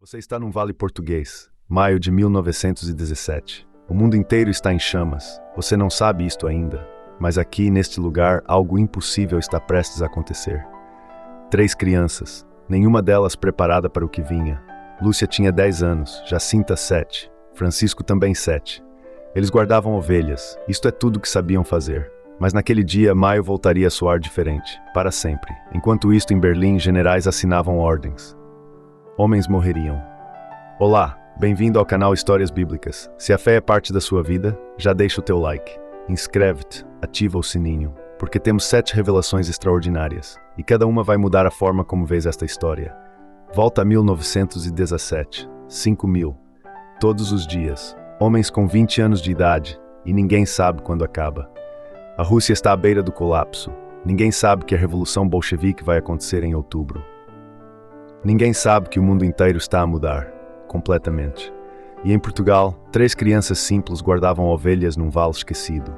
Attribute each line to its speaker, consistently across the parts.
Speaker 1: Você está num vale português, maio de 1917. O mundo inteiro está em chamas. Você não sabe isto ainda, mas aqui, neste lugar, algo impossível está prestes a acontecer. 3 crianças, nenhuma delas preparada para o que vinha. Lúcia tinha 10 anos, Jacinta 7, Francisco também 7. Eles guardavam ovelhas, isto é tudo que sabiam fazer. Mas naquele dia, maio voltaria a soar diferente, para sempre. Enquanto isto, em Berlim, generais assinavam ordens. Homens morreriam. Olá, bem-vindo ao canal Histórias Bíblicas. Se a fé é parte da sua vida, já deixa o teu like. Inscreve-te, ativa o sininho, porque temos 7 revelações extraordinárias, e cada uma vai mudar a forma como vês esta história. Volta a 1917, 5.000. Todos os dias, homens com 20 anos de idade, e ninguém sabe quando acaba. A Rússia está à beira do colapso. Ninguém sabe que a Revolução Bolchevique vai acontecer em outubro. Ninguém sabe que o mundo inteiro está a mudar, completamente. E em Portugal, 3 crianças simples guardavam ovelhas num vale esquecido.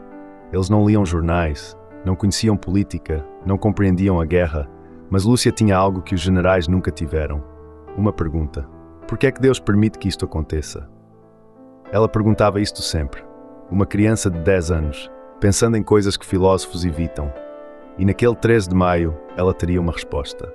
Speaker 1: Eles não liam jornais, não conheciam política, não compreendiam a guerra, mas Lúcia tinha algo que os generais nunca tiveram. Uma pergunta: por que é que Deus permite que isto aconteça? Ela perguntava isto sempre. Uma criança de 10 anos, pensando em coisas que filósofos evitam. E naquele 13 de maio, ela teria uma resposta.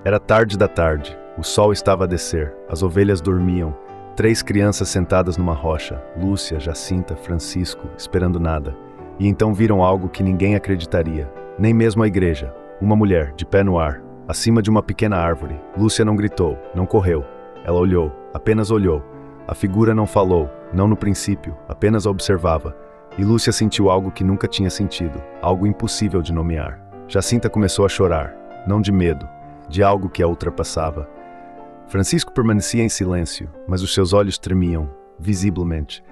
Speaker 1: Era tarde da tarde, o sol estava a descer, as ovelhas dormiam, 3 crianças sentadas numa rocha, Lúcia, Jacinta, Francisco, esperando nada. E então viram algo que ninguém acreditaria, nem mesmo a igreja. Uma mulher, de pé no ar, acima de uma pequena árvore. Lúcia não gritou, não correu. Ela olhou, apenas olhou. A figura não falou, não no princípio, apenas a observava. E Lúcia sentiu algo que nunca tinha sentido, algo impossível de nomear. Jacinta começou a chorar, não de medo, de algo que a ultrapassava. Francisco permanecia em silêncio, mas os seus olhos tremiam, visivelmente.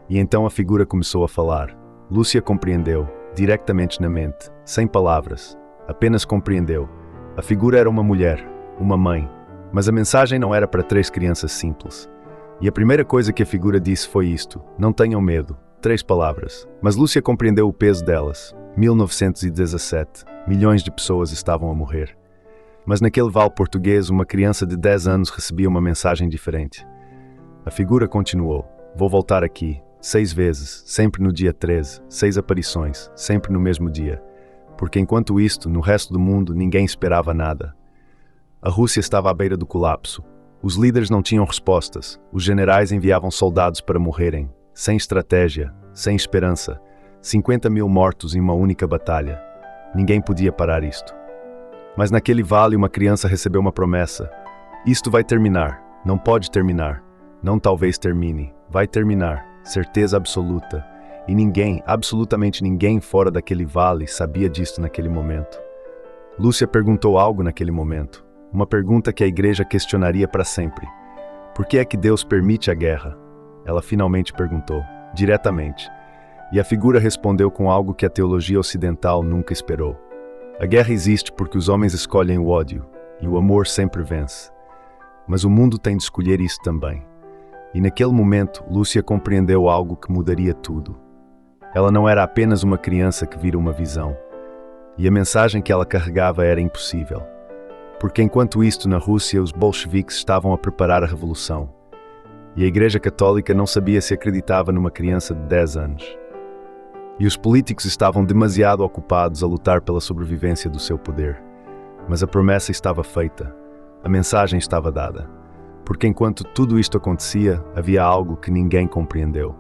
Speaker 1: E então a figura começou a falar. Lúcia compreendeu, diretamente na mente, sem palavras. Apenas compreendeu. A figura era uma mulher, uma mãe. Mas a mensagem não era para 3 crianças simples. E a primeira coisa que a figura disse foi isto: não tenham medo. 3 palavras. Mas Lúcia compreendeu o peso delas. 1917. Milhões de pessoas estavam a morrer. Mas naquele vale português, uma criança de 10 anos recebia uma mensagem diferente. A figura continuou. Vou voltar aqui, 6 vezes, sempre no dia 13, 6 aparições, sempre no mesmo dia. Porque enquanto isto, no resto do mundo, ninguém esperava nada. A Rússia estava à beira do colapso. Os líderes não tinham respostas. Os generais enviavam soldados para morrerem. Sem estratégia, sem esperança. 50.000 mortos em uma única batalha. Ninguém podia parar isto. Mas naquele vale uma criança recebeu uma promessa. Isto vai terminar. Não pode terminar. Não talvez termine. Vai terminar. Certeza absoluta. E ninguém, absolutamente ninguém fora daquele vale sabia disto naquele momento. Lúcia perguntou algo naquele momento. Uma pergunta que a igreja questionaria para sempre. Por que é que Deus permite a guerra? Ela finalmente perguntou, diretamente. E a figura respondeu com algo que a teologia ocidental nunca esperou. A guerra existe porque os homens escolhem o ódio, e o amor sempre vence. Mas o mundo tem de escolher isso também. E naquele momento, Lúcia compreendeu algo que mudaria tudo. Ela não era apenas uma criança que vira uma visão. E a mensagem que ela carregava era impossível. Porque enquanto isto, na Rússia, os bolcheviques estavam a preparar a revolução. E a Igreja Católica não sabia se acreditava numa criança de 10 anos. E os políticos estavam demasiado ocupados a lutar pela sobrevivência do seu poder. Mas a promessa estava feita. A mensagem estava dada. Porque enquanto tudo isto acontecia, havia algo que ninguém compreendeu.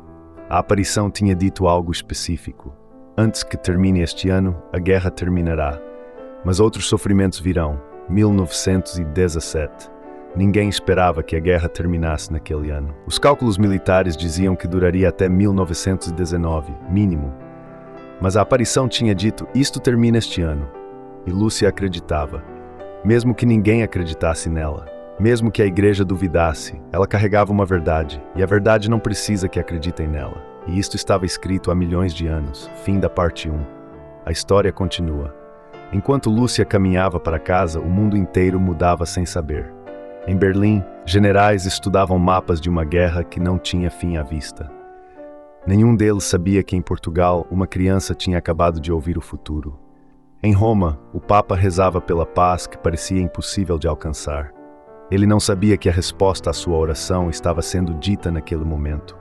Speaker 1: A aparição tinha dito algo específico. Antes que termine este ano, a guerra terminará. Mas outros sofrimentos virão. 1917. Ninguém esperava que a guerra terminasse naquele ano. Os cálculos militares diziam que duraria até 1919, mínimo. Mas a aparição tinha dito, isto termina este ano. E Lúcia acreditava. Mesmo que ninguém acreditasse nela, mesmo que a igreja duvidasse, ela carregava uma verdade, e a verdade não precisa que acreditem nela. E isto estava escrito há milhões de anos. Fim da parte 1. A história continua. Enquanto Lúcia caminhava para casa, o mundo inteiro mudava sem saber. Em Berlim, generais estudavam mapas de uma guerra que não tinha fim à vista. Nenhum deles sabia que em Portugal uma criança tinha acabado de ouvir o futuro. Em Roma, o Papa rezava pela paz que parecia impossível de alcançar. Ele não sabia que a resposta à sua oração estava sendo dita naquele momento.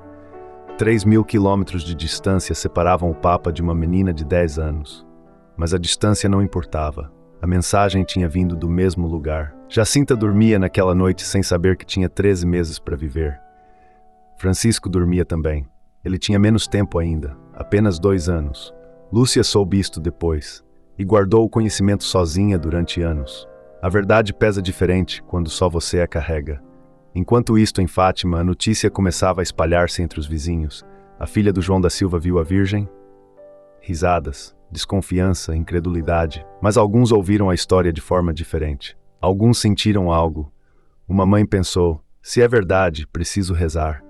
Speaker 1: 3.000 quilômetros de distância separavam o Papa de uma menina de 10 anos. Mas a distância não importava. A mensagem tinha vindo do mesmo lugar. Jacinta dormia naquela noite sem saber que tinha 13 meses para viver. Francisco dormia também. Ele tinha menos tempo ainda, apenas 2 anos. Lúcia soube isto depois, e guardou o conhecimento sozinha durante anos. A verdade pesa diferente quando só você a carrega. Enquanto isto em Fátima, a notícia começava a espalhar-se entre os vizinhos. A filha do João da Silva viu a Virgem? Risadas, desconfiança, incredulidade. Mas alguns ouviram a história de forma diferente. Alguns sentiram algo. Uma mãe pensou, se é verdade, preciso rezar.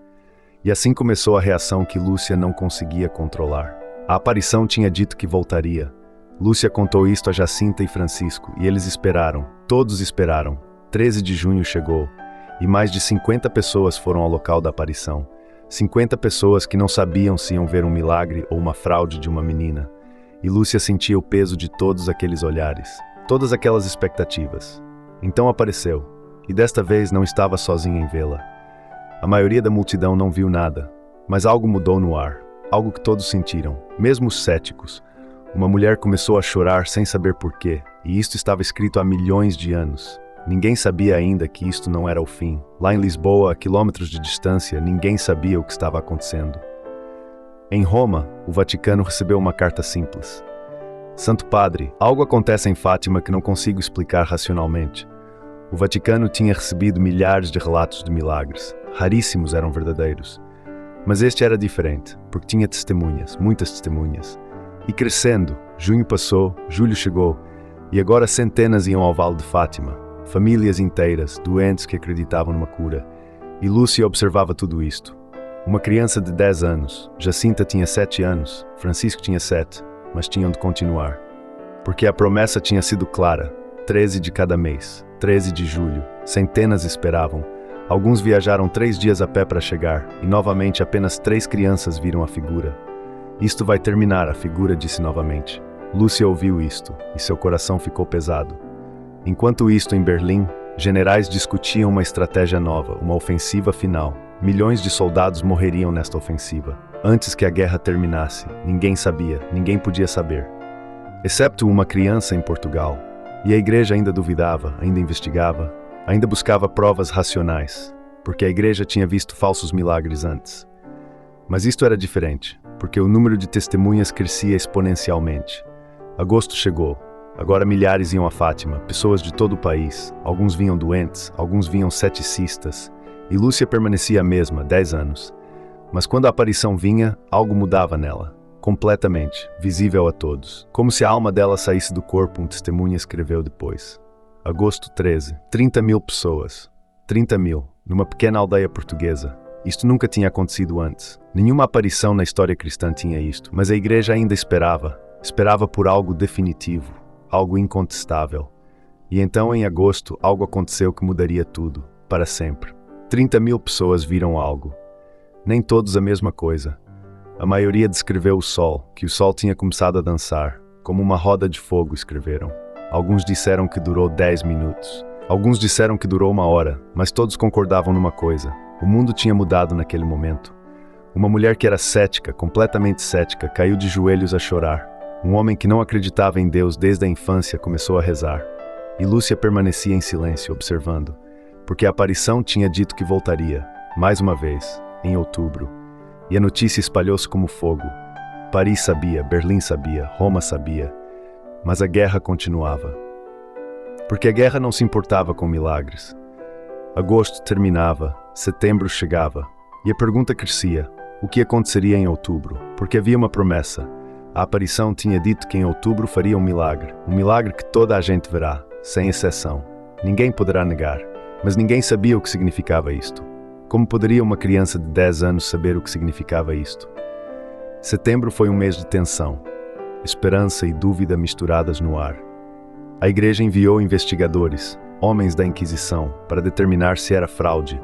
Speaker 1: E assim começou a reação que Lúcia não conseguia controlar. A aparição tinha dito que voltaria. Lúcia contou isto a Jacinta e Francisco, e eles esperaram. Todos esperaram. 13 de junho chegou, e mais de 50 pessoas foram ao local da aparição. 50 pessoas que não sabiam se iam ver um milagre ou uma fraude de uma menina. E Lúcia sentia o peso de todos aqueles olhares, todas aquelas expectativas. Então apareceu, e desta vez não estava sozinha em vê-la. A maioria da multidão não viu nada, mas algo mudou no ar, algo que todos sentiram, mesmo os céticos. Uma mulher começou a chorar sem saber porquê, e isto estava escrito há milhões de anos. Ninguém sabia ainda que isto não era o fim. Lá em Lisboa, a quilômetros de distância, ninguém sabia o que estava acontecendo. Em Roma, o Vaticano recebeu uma carta simples. Santo Padre, algo acontece em Fátima que não consigo explicar racionalmente. O Vaticano tinha recebido milhares de relatos de milagres. Raríssimos eram verdadeiros. Mas este era diferente, porque tinha testemunhas, muitas testemunhas. E crescendo, junho passou, julho chegou, e agora centenas iam ao Vale de Fátima. Famílias inteiras, doentes que acreditavam numa cura. E Lúcia observava tudo isto. Uma criança de 10 anos, Jacinta tinha 7 anos, Francisco tinha 7, mas tinham de continuar. Porque a promessa tinha sido clara, 13 de cada mês, 13 de julho, centenas esperavam. Alguns viajaram 3 dias a pé para chegar, e novamente apenas 3 crianças viram a figura. Isto vai terminar, a figura disse novamente. Lúcia ouviu isto, e seu coração ficou pesado. Enquanto isto, em Berlim, generais discutiam uma estratégia nova, uma ofensiva final. Milhões de soldados morreriam nesta ofensiva. Antes que a guerra terminasse, ninguém sabia, ninguém podia saber. Excepto uma criança em Portugal. E a igreja ainda duvidava, ainda investigava, ainda buscava provas racionais, porque a igreja tinha visto falsos milagres antes. Mas isto era diferente, porque o número de testemunhas crescia exponencialmente. Agosto chegou. Agora milhares iam a Fátima, pessoas de todo o país. Alguns vinham doentes, alguns vinham ceticistas. E Lúcia permanecia a mesma, 10 anos. Mas quando a aparição vinha, algo mudava nela. Completamente, visível a todos. Como se a alma dela saísse do corpo, um testemunha escreveu depois. Agosto 13. 30.000 pessoas. 30.000, numa pequena aldeia portuguesa. Isto nunca tinha acontecido antes. Nenhuma aparição na história cristã tinha isto, mas a igreja ainda esperava. Esperava por algo definitivo, algo incontestável. E então, em agosto, algo aconteceu que mudaria tudo, para sempre. 30.000 pessoas viram algo. Nem todos a mesma coisa. A maioria descreveu o sol, que o sol tinha começado a dançar, como uma roda de fogo, escreveram. Alguns disseram que durou 10 minutos. Alguns disseram que durou 1 hora, mas todos concordavam numa coisa. O mundo tinha mudado naquele momento. Uma mulher que era cética, completamente cética, caiu de joelhos a chorar. Um homem que não acreditava em Deus desde a infância começou a rezar. E Lúcia permanecia em silêncio, observando, porque a aparição tinha dito que voltaria, mais uma vez, em outubro. E a notícia espalhou-se como fogo. Paris sabia, Berlim sabia, Roma sabia. Mas a guerra continuava. Porque a guerra não se importava com milagres. Agosto terminava, setembro chegava, e a pergunta crescia: o que aconteceria em outubro? Porque havia uma promessa. A aparição tinha dito que em outubro faria um milagre que toda a gente verá, sem exceção. Ninguém poderá negar, mas ninguém sabia o que significava isto. Como poderia uma criança de 10 anos saber o que significava isto? Setembro foi um mês de tensão, esperança e dúvida misturadas no ar. A igreja enviou investigadores, homens da Inquisição, para determinar se era fraude.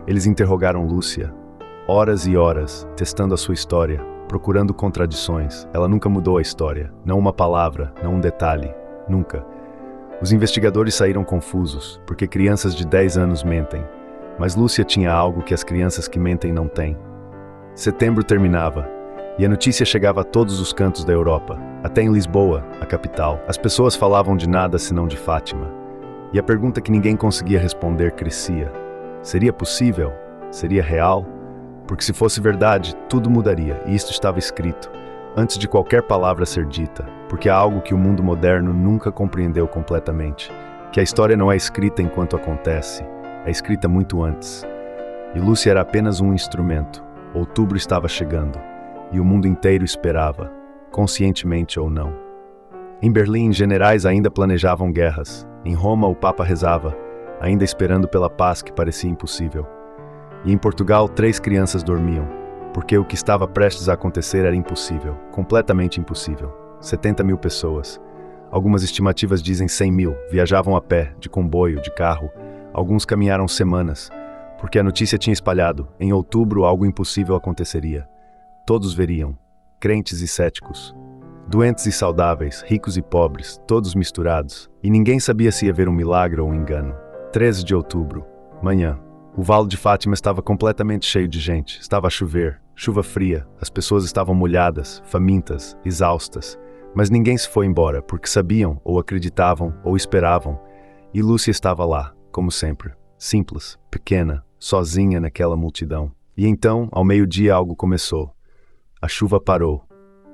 Speaker 1: Eles interrogaram Lúcia, horas e horas, testando a sua história, procurando contradições. Ela nunca mudou a história, não uma palavra, não um detalhe, nunca. Os investigadores saíram confusos, porque crianças de 10 anos mentem. Mas Lúcia tinha algo que as crianças que mentem não têm. Setembro terminava, e a notícia chegava a todos os cantos da Europa, até em Lisboa, a capital. As pessoas falavam de nada senão de Fátima. E a pergunta que ninguém conseguia responder crescia. Seria possível? Seria real? Porque se fosse verdade, tudo mudaria, e isto estava escrito, antes de qualquer palavra ser dita, porque há algo que o mundo moderno nunca compreendeu completamente, que a história não é escrita enquanto acontece, é escrita muito antes. E Lúcia era apenas um instrumento. Outubro estava chegando, e o mundo inteiro esperava, conscientemente ou não. Em Berlim, generais ainda planejavam guerras. Em Roma, o Papa rezava, ainda esperando pela paz que parecia impossível. E em Portugal, 3 crianças dormiam, porque o que estava prestes a acontecer era impossível, completamente impossível. 70 mil pessoas. Algumas estimativas dizem 100 mil, viajavam a pé, de comboio, de carro. Alguns caminharam semanas, porque a notícia tinha espalhado. Em outubro, algo impossível aconteceria. Todos veriam, crentes e céticos. Doentes e saudáveis, ricos e pobres, todos misturados. E ninguém sabia se ia ver um milagre ou um engano. 13 de outubro, manhã. O Vale de Fátima estava completamente cheio de gente. Estava a chover, chuva fria. As pessoas estavam molhadas, famintas, exaustas. Mas ninguém se foi embora, porque sabiam, ou acreditavam, ou esperavam. E Lúcia estava lá, como sempre. Simples, pequena, sozinha naquela multidão. E então, ao meio-dia, algo começou. A chuva parou,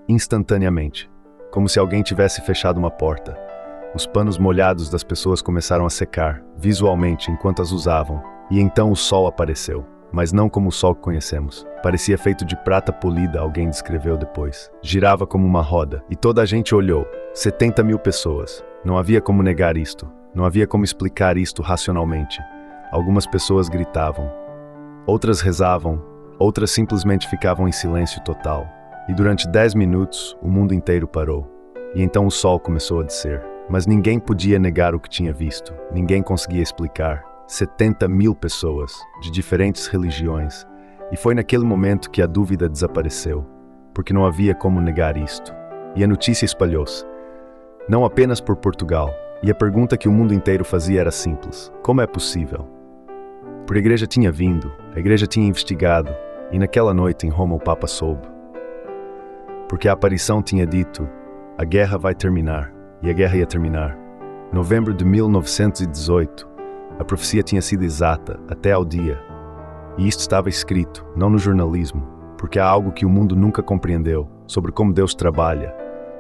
Speaker 1: instantaneamente, como se alguém tivesse fechado uma porta. Os panos molhados das pessoas começaram a secar, visualmente, enquanto as usavam. E então o sol apareceu, mas não como o sol que conhecemos. Parecia feito de prata polida, alguém descreveu depois. Girava como uma roda, e toda a gente olhou. 70 mil pessoas. Não havia como negar isto. Não havia como explicar isto racionalmente. Algumas pessoas gritavam. Outras rezavam. Outras simplesmente ficavam em silêncio total. E durante 10 minutos, o mundo inteiro parou. E então o sol começou a descer. Mas ninguém podia negar o que tinha visto. Ninguém conseguia explicar. 70 mil pessoas, de diferentes religiões. E foi naquele momento que a dúvida desapareceu, porque não havia como negar isto. E a notícia espalhou-se, não apenas por Portugal. E a pergunta que o mundo inteiro fazia era simples: como é possível? Porque a igreja tinha vindo, a igreja tinha investigado, e naquela noite em Roma o Papa soube. Porque a aparição tinha dito: a guerra vai terminar, e a guerra ia terminar. Novembro de 1918, a profecia tinha sido exata, até ao dia. E isto estava escrito, não no jornalismo, porque há algo que o mundo nunca compreendeu, sobre como Deus trabalha.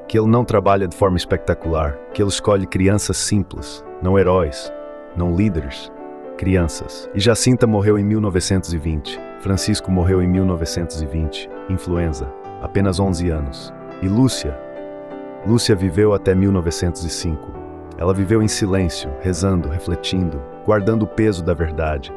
Speaker 1: Que Ele não trabalha de forma espetacular, que Ele escolhe crianças simples, não heróis, não líderes, crianças. E Jacinta morreu em 1920, Francisco morreu em 1920, influenza, apenas 11 anos. E Lúcia viveu até 1905. Ela viveu em silêncio, rezando, refletindo, guardando o peso da verdade.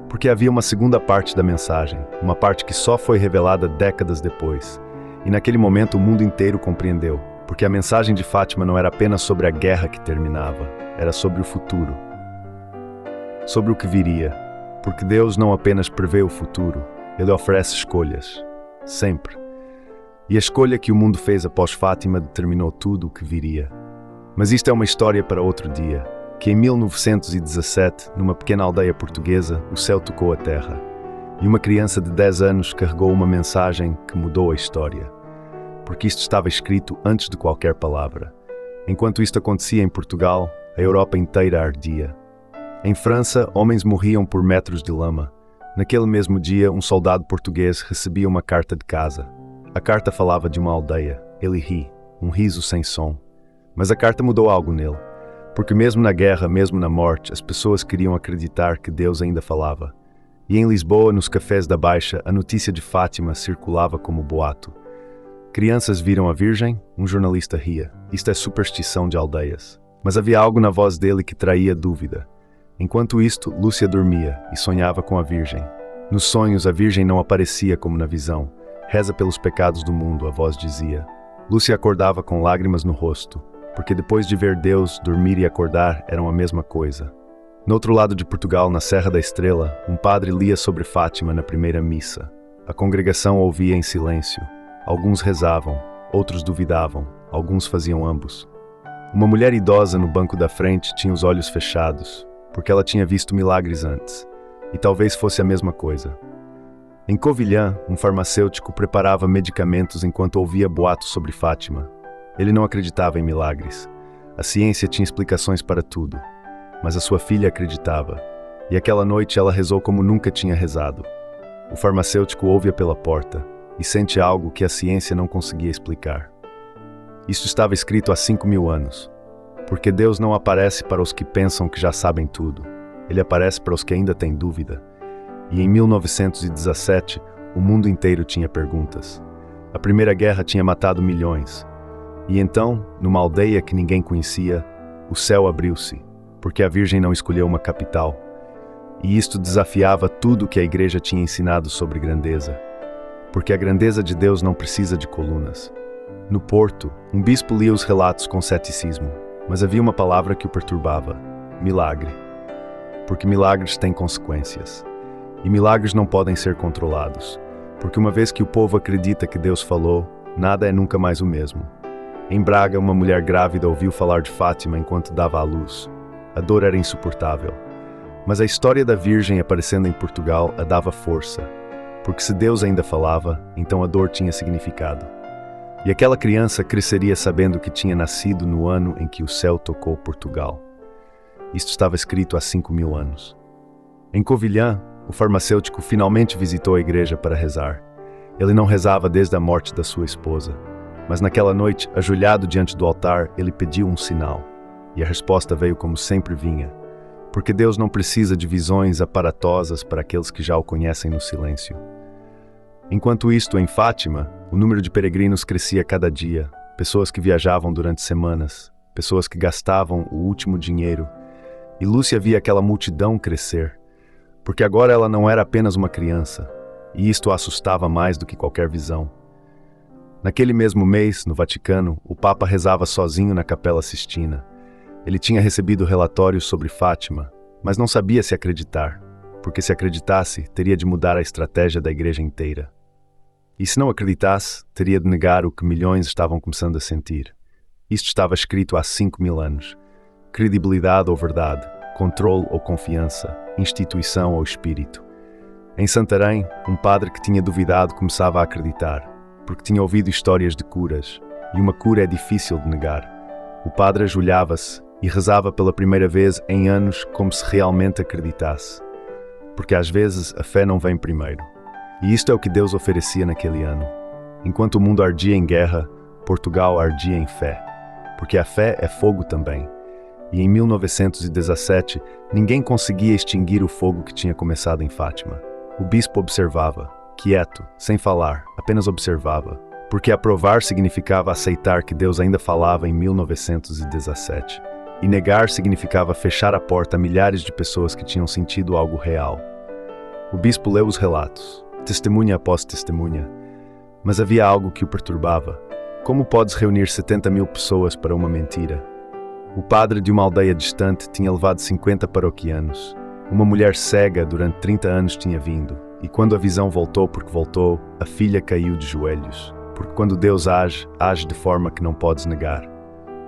Speaker 1: Porque havia uma segunda parte da mensagem, uma parte que só foi revelada décadas depois. E naquele momento o mundo inteiro compreendeu, porque a mensagem de Fátima não era apenas sobre a guerra que terminava, era sobre o futuro. Sobre o que viria. Porque Deus não apenas prevê o futuro, Ele oferece escolhas. Sempre. E a escolha que o mundo fez após Fátima determinou tudo o que viria. Mas isto é uma história para outro dia, que em 1917, numa pequena aldeia portuguesa, o céu tocou a terra. E uma criança de 10 anos carregou uma mensagem que mudou a história. Porque isto estava escrito antes de qualquer palavra. Enquanto isto acontecia em Portugal, a Europa inteira ardia. Em França, homens morriam por metros de lama. Naquele mesmo dia, um soldado português recebia uma carta de casa. A carta falava de uma aldeia. Ele ri, um riso sem som. Mas a carta mudou algo nele, porque mesmo na guerra, mesmo na morte, as pessoas queriam acreditar que Deus ainda falava. E em Lisboa, nos cafés da Baixa, a notícia de Fátima circulava como boato. Crianças viram a Virgem, um jornalista ria. Isto é superstição de aldeias. Mas havia algo na voz dele que traía dúvida. Enquanto isto, Lúcia dormia e sonhava com a Virgem. Nos sonhos, a Virgem não aparecia como na visão. Reza pelos pecados do mundo, a voz dizia. Lúcia acordava com lágrimas no rosto, porque depois de ver Deus, dormir e acordar eram a mesma coisa. No outro lado de Portugal, na Serra da Estrela, um padre lia sobre Fátima na primeira missa. A congregação ouvia em silêncio. Alguns rezavam, outros duvidavam, alguns faziam ambos. Uma mulher idosa no banco da frente tinha os olhos fechados, porque ela tinha visto milagres antes, e talvez fosse a mesma coisa. Em Covilhã, um farmacêutico preparava medicamentos enquanto ouvia boatos sobre Fátima. Ele não acreditava em milagres. A ciência tinha explicações para tudo, mas a sua filha acreditava, e aquela noite ela rezou como nunca tinha rezado. O farmacêutico ouve-a pela porta e sente algo que a ciência não conseguia explicar. Isso estava escrito há 5.000 anos, porque Deus não aparece para os que pensam que já sabem tudo. Ele aparece para os que ainda têm dúvida. E em 1917, o mundo inteiro tinha perguntas. A Primeira Guerra tinha matado milhões. E então, numa aldeia que ninguém conhecia, o céu abriu-se, porque a Virgem não escolheu uma capital. E isto desafiava tudo que a Igreja tinha ensinado sobre grandeza, porque a grandeza de Deus não precisa de colunas. No Porto, um bispo lia os relatos com ceticismo, mas havia uma palavra que o perturbava: milagre. Porque milagres têm consequências. E milagres não podem ser controlados, porque uma vez que o povo acredita que Deus falou, nada é nunca mais o mesmo. Em Braga, uma mulher grávida ouviu falar de Fátima enquanto dava à luz. A dor era insuportável. Mas a história da Virgem aparecendo em Portugal a dava força, porque se Deus ainda falava, então a dor tinha significado. E aquela criança cresceria sabendo que tinha nascido no ano em que o céu tocou Portugal. Isto estava escrito há 5.000 anos. Em Covilhã, o farmacêutico finalmente visitou a igreja para rezar. Ele não rezava desde a morte da sua esposa, mas naquela noite, ajoelhado diante do altar, ele pediu um sinal. E a resposta veio como sempre vinha, porque Deus não precisa de visões aparatosas para aqueles que já o conhecem no silêncio. Enquanto isto, em Fátima, o número de peregrinos crescia cada dia, pessoas que viajavam durante semanas, pessoas que gastavam o último dinheiro, e Lúcia via aquela multidão crescer, porque agora ela não era apenas uma criança, e isto a assustava mais do que qualquer visão. Naquele mesmo mês, no Vaticano, o Papa rezava sozinho na Capela Sistina. Ele tinha recebido relatórios sobre Fátima, mas não sabia se acreditar, porque se acreditasse, teria de mudar a estratégia da igreja inteira. E se não acreditasse, teria de negar o que milhões estavam começando a sentir. Isto estava escrito há 5.000 anos. Credibilidade ou verdade, controle ou confiança, instituição ou espírito. Em Santarém, um padre que tinha duvidado começava a acreditar, porque tinha ouvido histórias de curas, e uma cura é difícil de negar. O padre ajoelhava-se e rezava pela primeira vez em anos como se realmente acreditasse, porque às vezes a fé não vem primeiro. E isto é o que Deus oferecia naquele ano. Enquanto o mundo ardia em guerra, Portugal ardia em fé, porque a fé é fogo também. E em 1917, ninguém conseguia extinguir o fogo que tinha começado em Fátima. O bispo observava, quieto, sem falar, apenas observava, porque aprovar significava aceitar que Deus ainda falava em 1917, e negar significava fechar a porta a milhares de pessoas que tinham sentido algo real. O bispo leu os relatos, testemunha após testemunha, mas havia algo que o perturbava. Como podes reunir 70.000 pessoas para uma mentira? O padre de uma aldeia distante tinha levado 50 paroquianos. Uma mulher cega durante 30 anos tinha vindo, e quando a visão voltou porque voltou, a filha caiu de joelhos, porque quando Deus age, age de forma que não podes negar.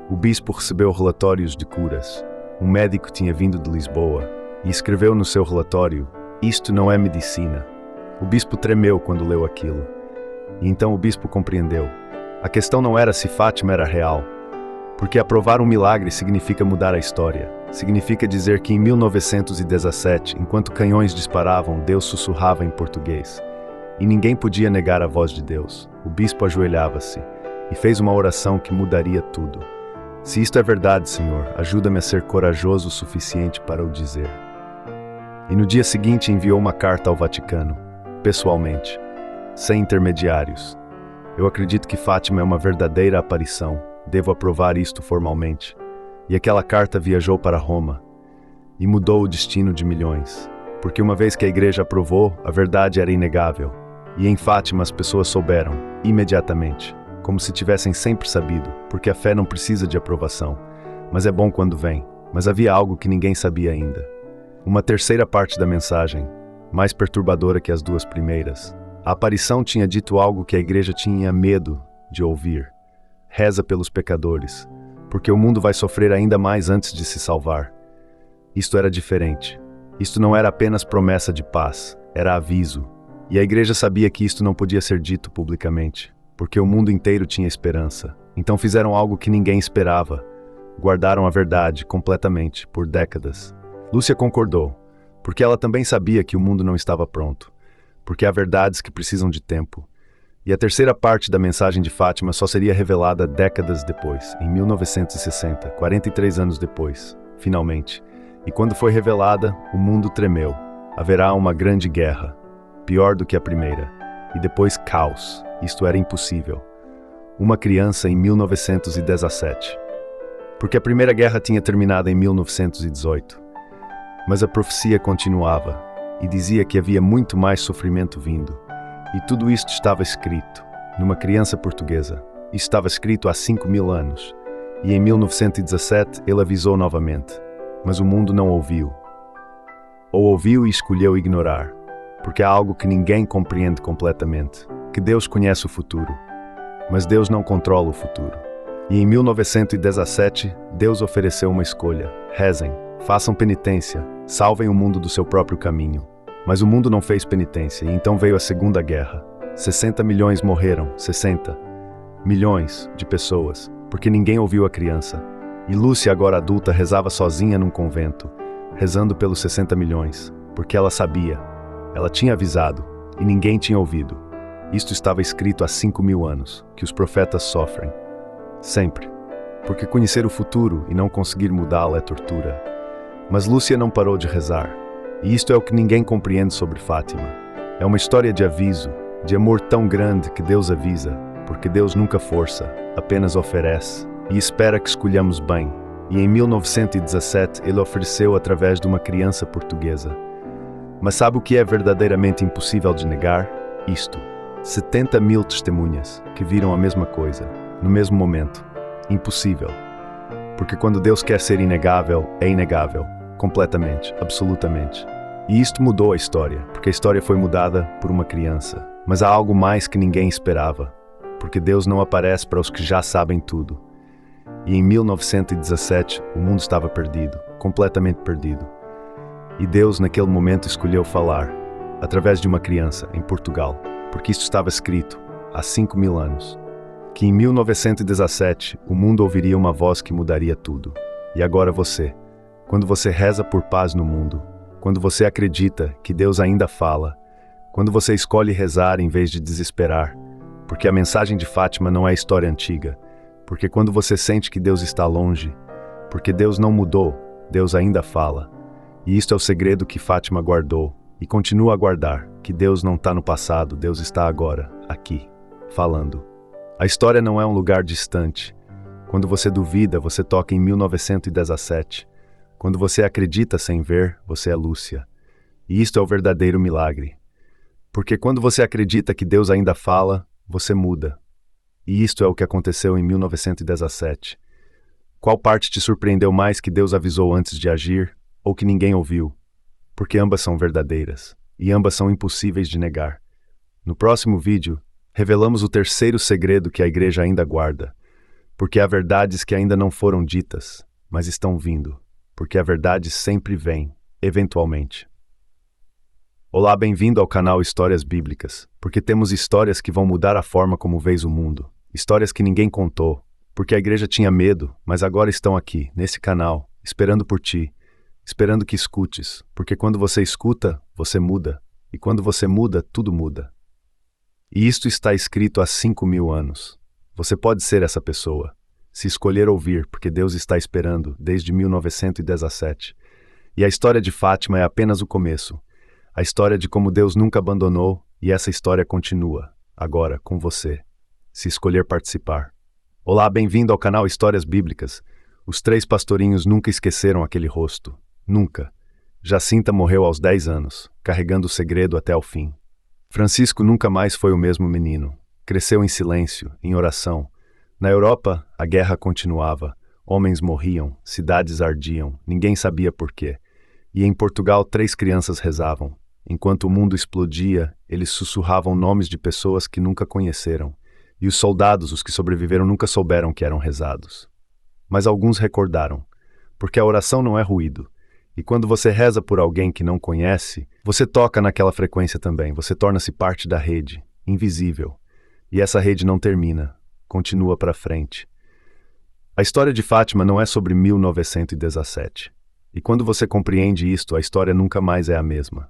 Speaker 1: O bispo recebeu relatórios de curas. Um médico tinha vindo de Lisboa e escreveu no seu relatório: "Isto não é medicina." O bispo tremeu quando leu aquilo. E então o bispo compreendeu. A questão não era se Fátima era real, porque aprovar um milagre significa mudar a história. Significa dizer que em 1917, enquanto canhões disparavam, Deus sussurrava em português. E ninguém podia negar a voz de Deus. O bispo ajoelhava-se e fez uma oração que mudaria tudo. Se isto é verdade, Senhor, ajuda-me a ser corajoso o suficiente para o dizer. E no dia seguinte enviou uma carta ao Vaticano, pessoalmente, sem intermediários. Eu acredito que Fátima é uma verdadeira aparição. Devo aprovar isto formalmente. E aquela carta viajou para Roma e mudou o destino de milhões, porque uma vez que a igreja aprovou, a verdade era inegável. E em Fátima as pessoas souberam, imediatamente, como se tivessem sempre sabido, porque a fé não precisa de aprovação, mas é bom quando vem. Mas havia algo que ninguém sabia ainda. Uma terceira parte da mensagem, mais perturbadora que as duas primeiras. A aparição tinha dito algo que a igreja tinha medo de ouvir. Reza pelos pecadores, porque o mundo vai sofrer ainda mais antes de se salvar. Isto era diferente. Isto não era apenas promessa de paz, era aviso. E a igreja sabia que isto não podia ser dito publicamente, porque o mundo inteiro tinha esperança. Então fizeram algo que ninguém esperava. Guardaram a verdade completamente, por décadas. Lúcia concordou, porque ela também sabia que o mundo não estava pronto, porque há verdades que precisam de tempo. E a terceira parte da mensagem de Fátima só seria revelada décadas depois, em 1960, 43 anos depois, finalmente. E quando foi revelada, o mundo tremeu. Haverá uma grande guerra, pior do que a primeira, e depois caos. Isto era impossível. Uma criança em 1917. Porque a Primeira Guerra tinha terminado em 1918. Mas a profecia continuava, e dizia que havia muito mais sofrimento vindo. E tudo isto estava escrito, numa criança portuguesa. Isso estava escrito há 5.000 anos. E em 1917 ele avisou novamente. Mas o mundo não ouviu. Ou ouviu e escolheu ignorar. Porque há algo que ninguém compreende completamente. Que Deus conhece o futuro. Mas Deus não controla o futuro. E em 1917, Deus ofereceu uma escolha. Rezem, façam penitência, salvem o mundo do seu próprio caminho. Mas o mundo não fez penitência, e então veio a Segunda Guerra. 60 milhões morreram, 60 milhões de pessoas, porque ninguém ouviu a criança. E Lúcia, agora adulta, rezava sozinha num convento, rezando pelos 60 milhões, porque ela sabia, ela tinha avisado, e ninguém tinha ouvido. Isto estava escrito há 5.000 anos, que os profetas sofrem. Sempre. Porque conhecer o futuro e não conseguir mudá-lo é tortura. Mas Lúcia não parou de rezar. E isto é o que ninguém compreende sobre Fátima. É uma história de aviso, de amor tão grande que Deus avisa, porque Deus nunca força, apenas oferece, e espera que escolhamos bem. E em 1917 ele ofereceu através de uma criança portuguesa. Mas sabe o que é verdadeiramente impossível de negar? Isto. 70.000 testemunhas que viram a mesma coisa, no mesmo momento. Impossível. Porque quando Deus quer ser inegável, é inegável. Completamente, absolutamente. E isto mudou a história, porque a história foi mudada por uma criança. Mas há algo mais que ninguém esperava, porque Deus não aparece para os que já sabem tudo. E em 1917, o mundo estava perdido, completamente perdido. E Deus, naquele momento, escolheu falar, através de uma criança, em Portugal, porque isto estava escrito, há 5.000 anos, que em 1917, o mundo ouviria uma voz que mudaria tudo. E agora você. Quando você reza por paz no mundo, quando você acredita que Deus ainda fala, quando você escolhe rezar em vez de desesperar, porque a mensagem de Fátima não é história antiga, porque quando você sente que Deus está longe, porque Deus não mudou, Deus ainda fala. E isto é o segredo que Fátima guardou e continua a guardar, que Deus não está no passado, Deus está agora, aqui, falando. A história não é um lugar distante. Quando você duvida, você toca em 1917. Quando você acredita sem ver, você é Lúcia. E isto é o verdadeiro milagre. Porque quando você acredita que Deus ainda fala, você muda. E isto é o que aconteceu em 1917. Qual parte te surpreendeu mais que Deus avisou antes de agir, ou que ninguém ouviu? Porque ambas são verdadeiras, e ambas são impossíveis de negar. No próximo vídeo, revelamos o terceiro segredo que a igreja ainda guarda. Porque há verdades que ainda não foram ditas, mas estão vindo. Porque a verdade sempre vem, eventualmente. Olá, bem-vindo ao canal Histórias Bíblicas, porque temos histórias que vão mudar a forma como vês o mundo. Histórias que ninguém contou, porque a igreja tinha medo, mas agora estão aqui, nesse canal, esperando por ti, esperando que escutes, porque quando você escuta, você muda, e quando você muda, tudo muda. E isto está escrito há 5.000 anos. Você pode ser essa pessoa. Se escolher ouvir, porque Deus está esperando desde 1917. E a história de Fátima é apenas o começo. A história de como Deus nunca abandonou, e essa história continua, agora, com você, se escolher participar. Olá, bem-vindo ao canal Histórias Bíblicas. Os 3 pastorinhos nunca esqueceram aquele rosto. Nunca. Jacinta morreu aos 10 anos, carregando o segredo até o fim. Francisco nunca mais foi o mesmo menino. Cresceu em silêncio, em oração. Na Europa, a guerra continuava. Homens morriam, cidades ardiam, ninguém sabia por quê. E em Portugal 3 crianças rezavam. Enquanto o mundo explodia, eles sussurravam nomes de pessoas que nunca conheceram. E os soldados, os que sobreviveram, nunca souberam que eram rezados. mas alguns recordaram, porque a oração não é ruído. E quando você reza por alguém que não conhece, você toca naquela frequência também, você torna-se parte da rede, invisível. E essa rede não termina, continua para frente. A história de Fátima não é sobre 1917. E quando você compreende isto, a história nunca mais é a mesma.